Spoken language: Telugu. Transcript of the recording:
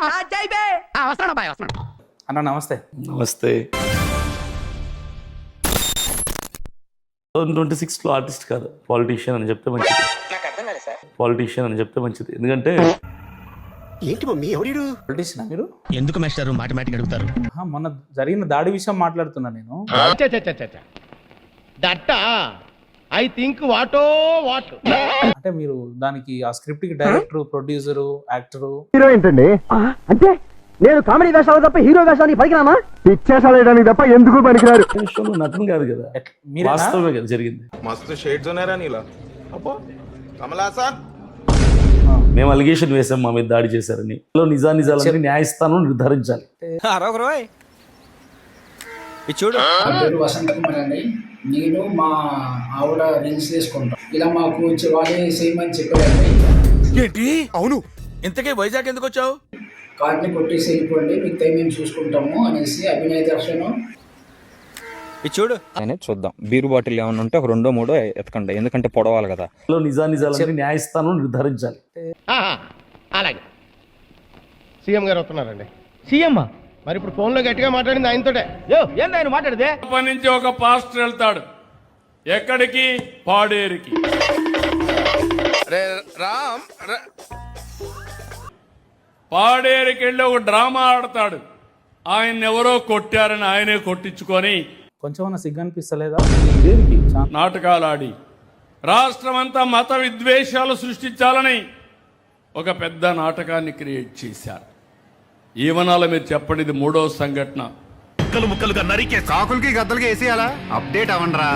వస్తాను బాయ్, వస్తాను. అన్న నమస్తే. నమస్తే. 2026లో ఆర్టిస్ట్ కాదు, పాలిటీషియన్ అని చెప్తే మంచిది. పాలిటీషియన్ అని చెప్తే మంచిది. ఎందుకంటే ఏంటి మమ్మీ ఎవరు పొలిటీషియనా మీరు? ఎందుకు మాస్టారు మాటమాటిక్ అడుగుతారు? మొన్న జరిగిన దాడి విషయం మాట్లాడుతున్నా నేను. దట్ ఐ థింక్ వాటో వాట్ అంటే మీరు దానికి ఆ స్క్రిప్ట్ కి డైరెక్టర్, ప్రొడ్యూసర్, యాక్టర్, హీరో ఏంటండి? అంటే నేను కామెడీ వేషాలు తప్ప హీరో వేషాన్ని పనికిరానా? పిచ్చేసాలు వేయడానికి తప్ప ఎందుకు పనికిరారు. విషయంలో నటన కాదు కదా, వాస్తవమే కదా జరిగింది. మస్తు షేడ్స్ ఉన్నారా నీలా? అబ్బో కమలాసా. మేము అలిగేషన్ వేసాం మా మీద దాడి చేశారని. నిజానిజాలని న్యాయస్థానం నిర్ధారించాలి. చూడు వసంత కుమార్ అండి. నేను మా ఆవిడ రీల్స్ తీసుకుంటాం. ఇలా మాకు వాళ్ళే చేయమని చెప్పారండి. ఏంటి? అవును. ఇంతకీ వైజాగ్ ఎందుకు వచ్చావు? కార్ని కొట్టేసి వెళ్ళిపోండి, మిగతా మేము చూసుకుంటాము అనేసి అభినయ దర్శనం. చూడు చూద్దాం. బీరు బాటిల్ ఏమైనా ఉంటే ఒక 2-3 ఎతకండి, ఎందుకంటే పొడవాలి కదా. నిజానిజాలని న్యాయస్థానం నిర్ధారించాలి. అలాగే సీఎం గారు వస్తున్నారండి. సీఎం మరి ఇప్పుడు ఫోన్ లో గట్టిగా మాట్లాడింది ఆయనతోటే. ఏంది ఆయన మాట్లాడితే? నుంచి ఒక పాస్టర్ వెళ్తాడు ఎక్కడికి? పాడేరుకి. పాడేరుకి వెళ్ళి ఒక డ్రామా ఆడతాడు. ఆయన ఎవరో కొట్టారని ఆయనే కొట్టించుకొని కొంచెం సిగ్గు అనిపిస్తలేదా? నాటకాలు ఆడి రాష్ట్రమంతా మత విద్వేషాలు సృష్టించాలని ఒక పెద్ద నాటకాన్ని క్రియేట్ చేశారు. ఈవనాల మీరు చెప్పండి, ఇది 3వ సంఘటన. ముక్కలుగా నరికే కాకులకి గద్దలకి వేసేయాలా? అప్డేట్ అవ్వండిరా.